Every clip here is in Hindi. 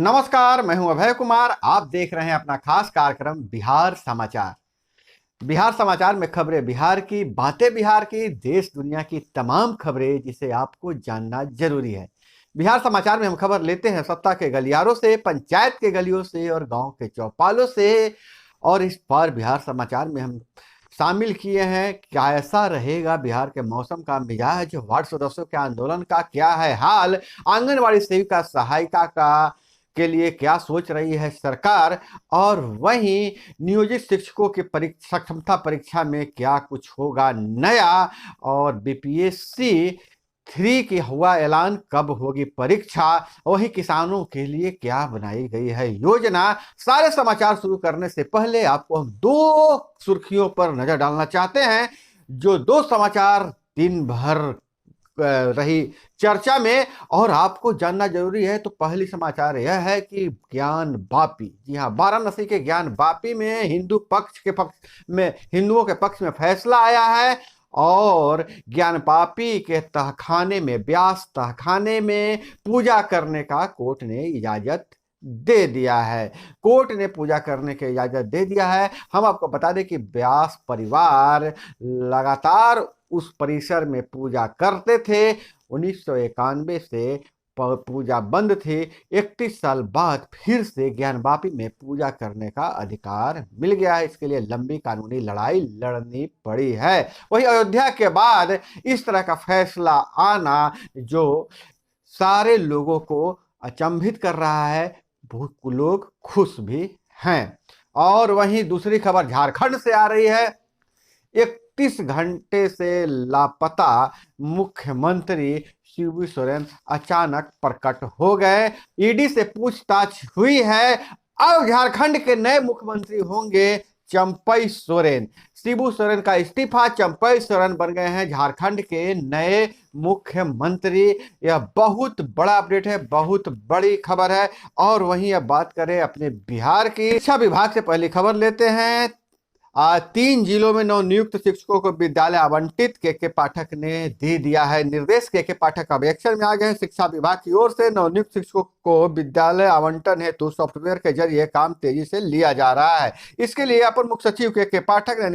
नमस्कार, मैं हूं अभय कुमार। आप देख रहे हैं अपना खास कार्यक्रम बिहार समाचार। बिहार समाचार में खबरें बिहार की, बातें बिहार की, देश दुनिया की तमाम खबरें जिसे आपको जानना जरूरी है। बिहार समाचार में हम खबर लेते हैं सत्ता के गलियारों से, पंचायत के गलियों से और गांव के चौपालों से। और इस बार बिहार समाचार में हम शामिल किए हैं क्या ऐसा रहेगा बिहार के मौसम का मिजाज, वार्ड सदस्यों के आंदोलन का क्या है हाल, आंगनबाड़ी सेविका सहायिका का के लिए क्या सोच रही है सरकार, और वहीं नियोजित शिक्षकों की परीक्षा क्षमता परीक्षा में क्या कुछ होगा नया, और बीपीएससी 3 की हुआ ऐलान, कब होगी परीक्षा, वही किसानों के लिए क्या बनाई गई है योजना। सारे समाचार शुरू करने से पहले आपको हम दो सुर्खियों पर नजर डालना चाहते हैं, जो दो समाचार दिन भर रही चर्चा में और आपको जानना जरूरी है। तो पहली समाचार यह है कि ज्ञान वापी, जी हाँ, वाराणसी के ज्ञान वापी में हिंदुओं के पक्ष में फैसला आया है और ज्ञान वापी के तहखाने में, व्यास तहखाने में पूजा करने का कोर्ट ने इजाजत दे दिया है। कोर्ट ने पूजा करने की इजाजत दे दिया है। हम आपको बता दें कि व्यास परिवार लगातार उस परिसर में पूजा करते थे। 1991 से पूजा बंद थी। 31 साल बाद फिर से ज्ञानवापी में पूजा करने का अधिकार मिल गया है। इसके लिए लंबी कानूनी लड़ाई लड़नी पड़ी है। वही अयोध्या के बाद इस तरह का फैसला आना जो सारे लोगों को अचंभित कर रहा है, बहुत लोग खुश भी हैं। और वहीं दूसरी खबर झारखंड से आ रही है। 31 घंटे से लापता मुख्यमंत्री शिबू सोरेन अचानक प्रकट हो गए। ईडी से पूछताछ हुई है। अब झारखंड के नए मुख्यमंत्री होंगे चंपई सोरेन। शिबू सोरेन का इस्तीफा, चंपई सोरेन बन गए हैं झारखंड के नए मुख्यमंत्री। यह बहुत बड़ा अपडेट है, बहुत बड़ी खबर है। और वहीं अब बात करें अपने बिहार की शिक्षा विभाग से, पहली खबर लेते हैं। 3 जिलों में नवनियुक्त शिक्षकों को विद्यालय आवंटित। के पाठक ने दे दिया है निर्देश। के पाठक अब एक्शन में आ गए हैं। शिक्षा विभाग की ओर से नवनियुक्त शिक्षकों को विद्यालय आवंटन हेतु सॉफ्टवेयर के जरिए काम तेजी से लिया जा रहा है। इसके लिए अपर मुख्य सचिव के पाठक ने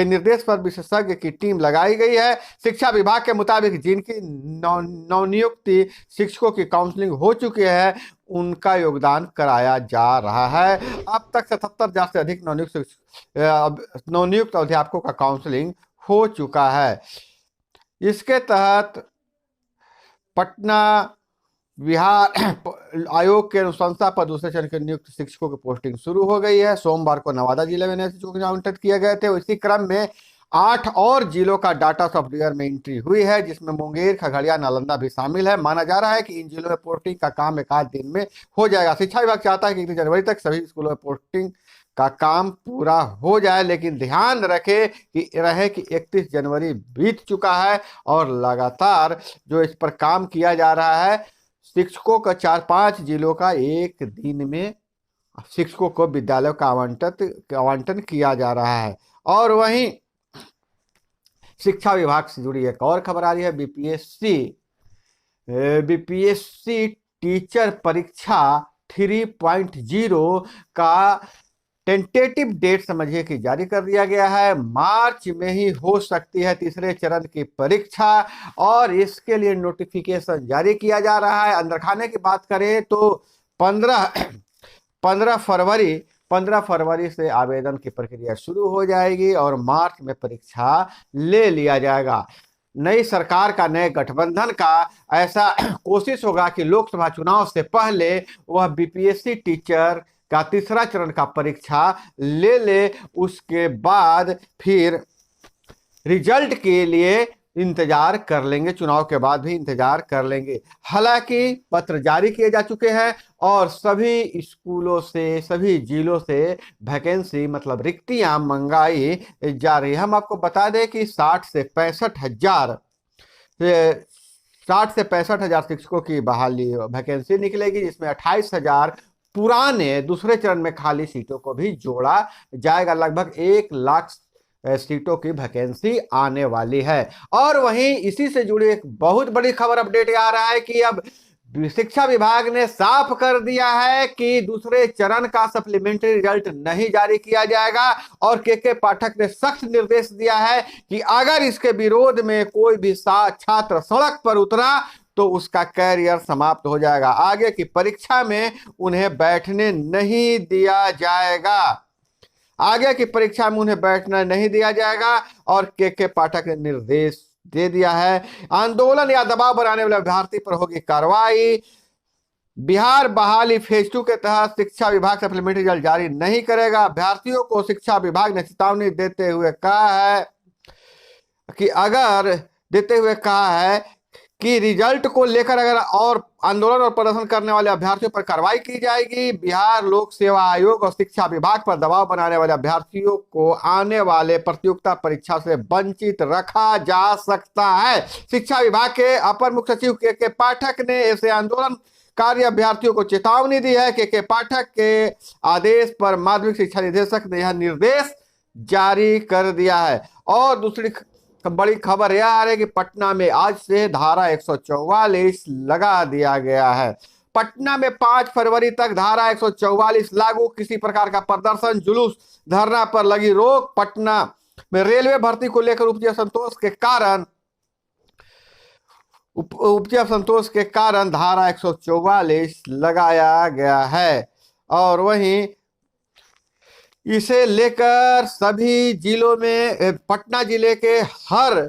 निर्देश पर विशेषज्ञ की टीम लगाई गई है। शिक्षा विभाग के मुताबिक जिनकी नवनियुक्ति शिक्षकों की काउंसलिंग हो चुकी है, उनका योगदान कराया जा रहा है। अब तक 77,000 से अधिक नवनियुक्त अध्यापकों का काउंसलिंग हो चुका है। इसके तहत पटना बिहार आयोग के अनुशंसा पर दूसरे चरण के नियुक्त शिक्षकों की पोस्टिंग शुरू हो गई है। सोमवार को नवादा जिले में नए शिक्षकों आवंटित किए गए थे। इसी क्रम में 8 और जिलों का डाटा सॉफ्टवेयर में एंट्री हुई है, जिसमें मुंगेर, खगड़िया, नालंदा भी शामिल है। माना जा रहा है कि इन जिलों में पोस्टिंग का काम 1 आध दिन में हो जाएगा। शिक्षा विभाग चाहता है कि 1 जनवरी तक सभी स्कूलों में पोस्टिंग का काम पूरा हो जाए, लेकिन ध्यान रहे कि 31 जनवरी बीत चुका है और लगातार जो इस पर काम किया जा रहा है। शिक्षकों का 4-5 जिलों का एक दिन में शिक्षकों को विद्यालयों का आवंटन किया जा रहा है। और वहीं शिक्षा विभाग से जुड़ी एक और खबर आ रही है। बीपीएससी टीचर परीक्षा 3.0 का टेंटेटिव डेट समझिए कि जारी कर दिया गया है। मार्च में ही हो सकती है तीसरे चरण की परीक्षा और इसके लिए नोटिफिकेशन जारी किया जा रहा है। अंदर खाने की बात करें तो 15 फरवरी से आवेदन की प्रक्रिया शुरू हो जाएगी और मार्च में परीक्षा ले लिया जाएगा। नई सरकार का, नए गठबंधन का ऐसा कोशिश होगा कि लोकसभा चुनाव से पहले वह बीपीएससी टीचर का तीसरा चरण का परीक्षा ले। उसके बाद फिर रिजल्ट के लिए इंतजार कर लेंगे, चुनाव के बाद भी इंतजार कर लेंगे। हालांकि पत्र जारी किए जा चुके हैं और सभी स्कूलों से, सभी जिलों से वैकेंसी मतलब रिक्तियां मंगाई जा रही है। हम आपको बता दें कि 60 से 65 हजार शिक्षकों की बहाली वैकेंसी निकलेगी, जिसमें 28,000 पुराने दूसरे चरण में खाली सीटों को भी जोड़ा जाएगा। लगभग 1 लाख सीटों की वैकेंसी आने वाली है। और वहीं इसी से जुड़ी एक बहुत बड़ी खबर अपडेट आ रहा है कि अब शिक्षा विभाग ने साफ कर दिया है कि दूसरे चरण का सप्लीमेंट्री रिजल्ट नहीं जारी किया जाएगा और के पाठक ने सख्त निर्देश दिया है कि अगर इसके विरोध में कोई भी छात्र सड़क पर उतरा तो उसका कैरियर समाप्त हो जाएगा, आगे की परीक्षा में उन्हें बैठने नहीं दिया जाएगा, आगे की परीक्षा में उन्हें बैठना नहीं दिया जाएगा। और के पाठक ने निर्देश दे दिया है, आंदोलन या दबाव बनाने वाले अभ्यर्थी पर होगी कार्रवाई। बिहार बहाली फेज 2 के तहत शिक्षा विभाग सप्लीमेंट्री रिजल्ट जारी नहीं करेगा। अभ्यर्थियों को शिक्षा विभाग ने चेतावनी देते हुए कहा है कि रिजल्ट को लेकर अगर और आंदोलन और प्रदर्शन करने वाले अभ्यर्थियों पर कार्रवाई की जाएगी। बिहार लोक सेवा आयोग और शिक्षा विभाग पर दबाव बनाने वाले अभ्यर्थियों को आने वाले प्रतियोगिता परीक्षा से वंचित रखा जा सकता है। शिक्षा विभाग के अपर मुख्य सचिव के पाठक ने ऐसे आंदोलनकारी अभ्यर्थियों को चेतावनी दी है। के पाठक के आदेश पर माध्यमिक शिक्षा निदेशक ने यह निर्देश जारी कर दिया है। और दूसरी बड़ी खबर यह आ रही है कि पटना में आज से धारा 144 लगा दिया गया है। पटना में 5 फरवरी तक धारा 144 लागू, किसी प्रकार का प्रदर्शन, जुलूस, धरना पर लगी रोक। पटना में रेलवे भर्ती को लेकर उपजे असंतोष के कारण धारा 144 लगाया गया है। और वहीं इसे लेकर सभी जिलों में, पटना जिले के हर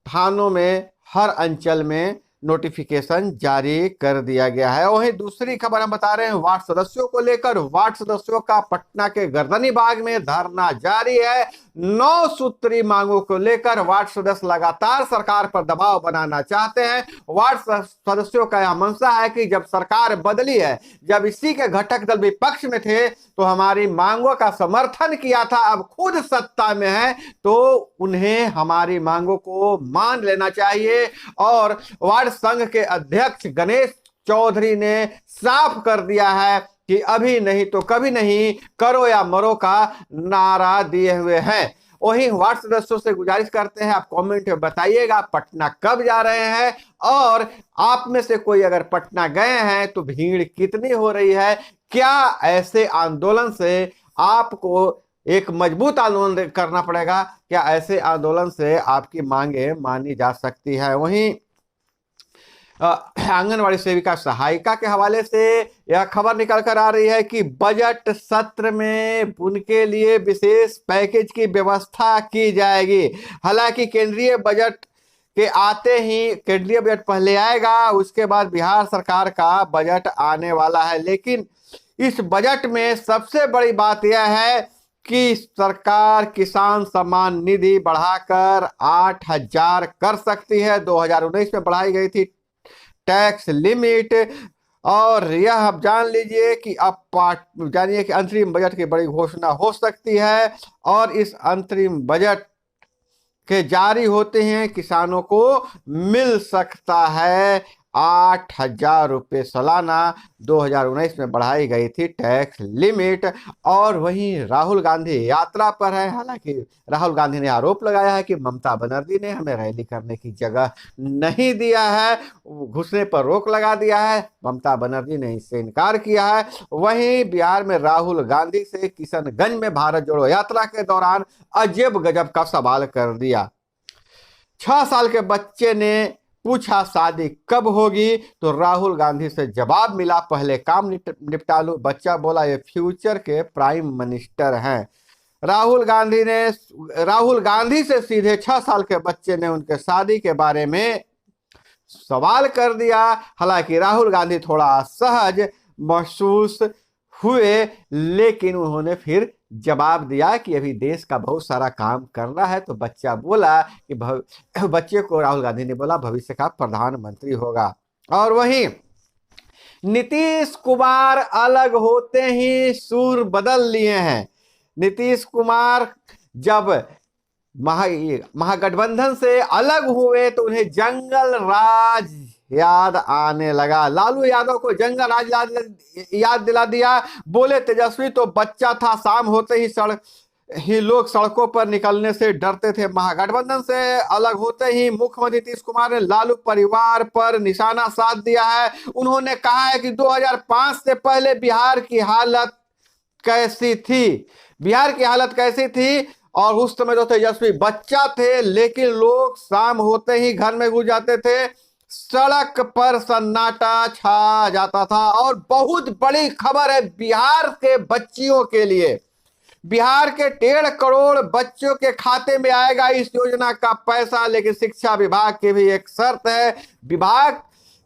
थानों में, हर अंचल में नोटिफिकेशन जारी कर दिया गया है। वहीं दूसरी खबर हम बता रहे हैं वार्ड सदस्यों को लेकर। वार्ड सदस्यों का पटना के गर्दनी बाग में धरना जारी है। 9 सूत्री मांगों को लेकर वार्ड सदस्य लगातार सरकार पर दबाव बनाना चाहते हैं। वार्ड सदस्यों का यह मंशा है कि जब सरकार बदली है, जब इसी के घटक दल विपक्ष में थे तो हमारी मांगों का समर्थन किया था, अब खुद सत्ता में है तो उन्हें हमारी मांगों को मान लेना चाहिए। और वार्ड संघ के अध्यक्ष गणेश चौधरी ने साफ कर दिया है कि अभी नहीं तो कभी नहीं, करो या मरो का नारा दिए हुए हैं। वहीं वार्ड सदस्यों से गुजारिश करते हैं, आप कमेंट में बताइएगा पटना कब जा रहे हैं, और आप में से कोई अगर पटना गए हैं तो भीड़ कितनी हो रही है। क्या ऐसे आंदोलन से आपको एक मजबूत आंदोलन करना पड़ेगा, क्या ऐसे आंदोलन से आपकी मांगे मानी जा सकती है। वहीं आंगनवाड़ी सेविका सहायिका के हवाले से यह खबर निकल कर आ रही है कि बजट सत्र में उनके लिए विशेष पैकेज की व्यवस्था की जाएगी। हालांकि केंद्रीय बजट के आते ही, केंद्रीय बजट पहले आएगा, उसके बाद बिहार सरकार का बजट आने वाला है। लेकिन इस बजट में सबसे बड़ी बात यह है कि सरकार किसान सम्मान निधि बढ़ाकर 8,000 कर सकती है। 2019 में बढ़ाई गई थी टैक्स लिमिट, और यह आप जान लीजिए कि अब जानिए कि अंतरिम बजट की बड़ी घोषणा हो सकती है। और इस अंतरिम बजट के जारी होते हैं किसानों को मिल सकता है 8,000 रुपये सालाना। 2019 में बढ़ाई गई थी टैक्स लिमिट। और वहीं राहुल गांधी यात्रा पर है। हालांकि राहुल गांधी ने आरोप लगाया है कि ममता बनर्जी ने हमें रैली करने की जगह नहीं दिया है, घुसने पर रोक लगा दिया है। ममता बनर्जी ने इससे इनकार किया है। वहीं बिहार में राहुल गांधी से किशनगंज में भारत जोड़ो यात्रा के दौरान अजब गजब का सवाल कर दिया। 6 साल के बच्चे ने पूछा शादी कब होगी, तो राहुल गांधी से जवाब मिला पहले काम निपटा लो। बच्चा बोला ये फ्यूचर के प्राइम मिनिस्टर हैं। राहुल गांधी से सीधे 6 साल के बच्चे ने उनके शादी के बारे में सवाल कर दिया। हालांकि राहुल गांधी थोड़ा असहज महसूस हुए, लेकिन उन्होंने फिर जवाब दिया कि अभी देश का बहुत सारा काम करना है। तो बच्चा बोला कि बच्चे को राहुल गांधी ने बोला भविष्य का प्रधानमंत्री होगा। और वहीं नीतीश कुमार अलग होते ही सुर बदल लिए हैं। नीतीश कुमार जब महागठबंधन से अलग हुए तो उन्हें जंगल राज याद आने लगा। लालू यादव को जंगल राज याद दिला दिया। बोले तेजस्वी तो बच्चा था, शाम होते ही ही लोग सड़कों पर निकलने से डरते थे। महागठबंधन से अलग होते ही मुख्यमंत्री नीतीश कुमार ने लालू परिवार पर निशाना साध दिया है। उन्होंने कहा है कि 2005 से पहले बिहार की हालत कैसी थी, बिहार की हालत कैसी थी। और उस समय तो तेजस्वी बच्चा थे, लेकिन लोग शाम होते ही घर में घुस जाते थे, सड़क पर सन्नाटा छा जाता था। और बहुत बड़ी खबर है बिहार के बच्चियों के लिए, बिहार के 1.5 करोड़ बच्चों के खाते में आएगा इस योजना का पैसा। लेकिन शिक्षा विभाग की भी एक शर्त है, विभाग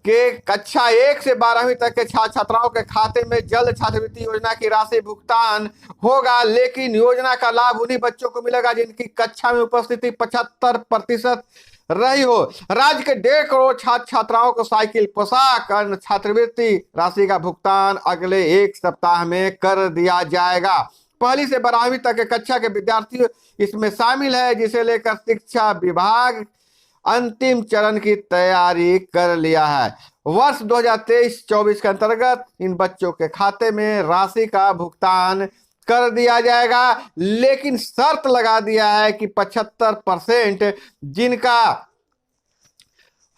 के कक्षा 1 से 12वीं तक के छात्र छात्राओं के खाते में जल्द छात्रवृत्ति योजना की राशि भुगतान होगा। लेकिन योजना का लाभ उन्हीं बच्चों को मिलेगा जिनकी कक्षा में उपस्थिति 75% रही हो। राज्य के 1.5 करोड़ छात्र छात्राओं को साइकिल, पोशाक, अन्य छात्रवृत्ति राशि का भुगतान अगले 1 सप्ताह में कर दिया जाएगा। 1ली से 12वीं तक के कक्षा के विद्यार्थी इसमें शामिल है, जिसे लेकर शिक्षा विभाग अंतिम चरण की तैयारी कर लिया है। वर्ष 2023-24 के अंतर्गत इन बच्चों के खाते में राशि का भुगतान कर दिया जाएगा। लेकिन शर्त लगा दिया है कि 75% जिनका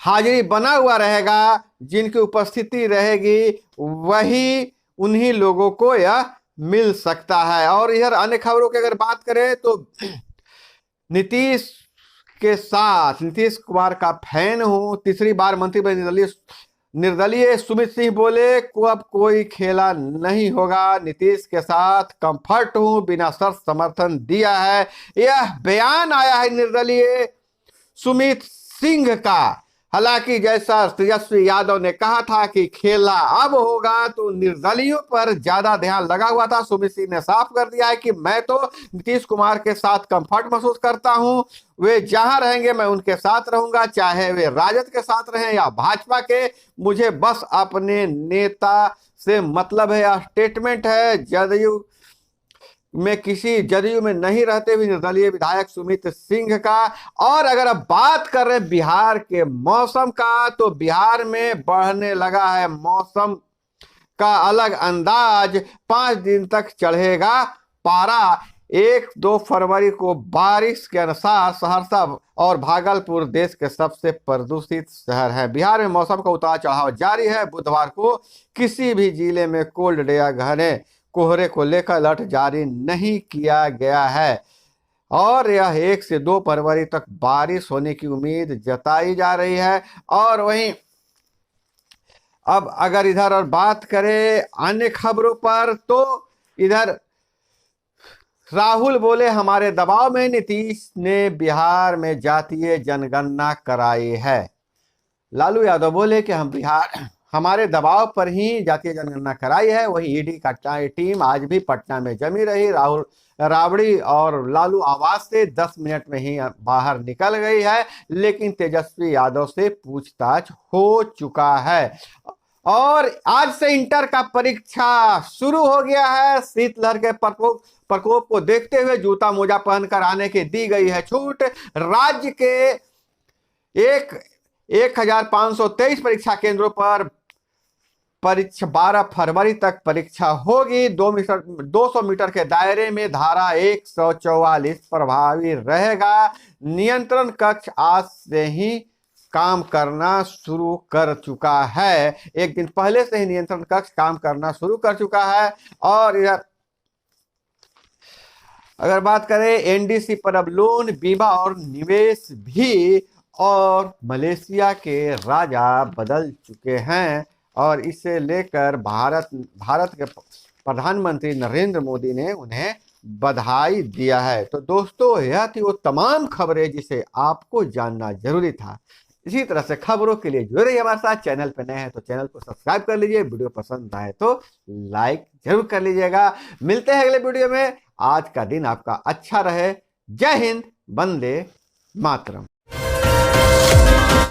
हाजिरी बना हुआ रहेगा, जिनकी उपस्थिति रहेगी, वही उन्हीं लोगों को यह मिल सकता है। और इधर अन्य खबरों की अगर बात करें तो नीतीश के साथ, नीतीश कुमार का फैन हूं, तीसरी बार मंत्री बने निर्दलीय सुमित सिंह बोले को अब कोई खेला नहीं होगा, नीतीश के साथ कंफर्ट हूं, बिना शर्त समर्थन दिया है। यह बयान आया है निर्दलीय सुमित सिंह का। हालांकि जैसा तेजस्वी यादव ने कहा था कि खेला अब होगा, तो निर्दलीयों पर ज्यादा ध्यान लगा हुआ था। सुमित सिंह ने साफ कर दिया है कि मैं तो नीतीश कुमार के साथ कंफर्ट महसूस करता हूं, वे जहां रहेंगे मैं उनके साथ रहूंगा, चाहे वे राजद के साथ रहें या भाजपा के, मुझे बस अपने नेता से मतलब है। यह स्टेटमेंट है जदयू में नहीं रहते हुए निर्दलीय विधायक सुमित सिंह का। और अगर अब बात कर रहे बिहार के मौसम का, तो बिहार में बढ़ने लगा है मौसम का अलग अंदाज। 5 दिन तक चढ़ेगा पारा। 1-2 फरवरी को बारिश के अनुसार सहरसा और भागलपुर देश के सबसे प्रदूषित शहर है। बिहार में मौसम का उतार चढ़ाव जारी है। बुधवार को किसी भी जिले में कोल्ड डे या घने कोहरे को लेकर अलर्ट जारी नहीं किया गया है। और यह 1 से 2 फरवरी तक बारिश होने की उम्मीद जताई जा रही है। और वहीं अब अगर इधर और बात करें अन्य खबरों पर, तो इधर राहुल बोले हमारे दबाव में नीतीश ने बिहार में जातीय जनगणना कराई है। लालू यादव बोले कि हमारे दबाव पर ही जातीय जनगणना कराई है। वही ईडी का टीम आज भी पटना में जमी रही। राहुल राबड़ी और लालू आवास से 10 मिनट में ही बाहर निकल गई है, लेकिन तेजस्वी यादव से पूछताछ हो चुका है। और आज से इंटर का परीक्षा शुरू हो गया है। शीतलहर के प्रकोप को देखते हुए जूता मोजा पहनकर आने की दी गई है छूट। राज्य के 1523 परीक्षा केंद्रों पर परीक्षा 12 फरवरी तक परीक्षा होगी। 200 मीटर के दायरे में धारा 144 प्रभावी रहेगा। नियंत्रण कक्ष आज से ही काम करना शुरू कर चुका है। एक दिन पहले से ही नियंत्रण कक्ष काम करना शुरू कर चुका है। और अगर बात करें एनडीसी पर अब लोन, बीमा और निवेश भी, और मलेशिया के राजा बदल चुके हैं। और इसे लेकर भारत के प्रधानमंत्री नरेंद्र मोदी ने उन्हें बधाई दिया है। तो दोस्तों, यह थी वो तमाम खबरें जिसे आपको जानना जरूरी था। इसी तरह से खबरों के लिए जुड़े रहिए हमारे साथ। चैनल पर नए हैं तो चैनल को सब्सक्राइब कर लीजिए। वीडियो पसंद आए तो लाइक जरूर कर लीजिएगा। मिलते हैं अगले वीडियो में। आज का दिन आपका अच्छा रहे। जय हिंद, वंदे मातरम।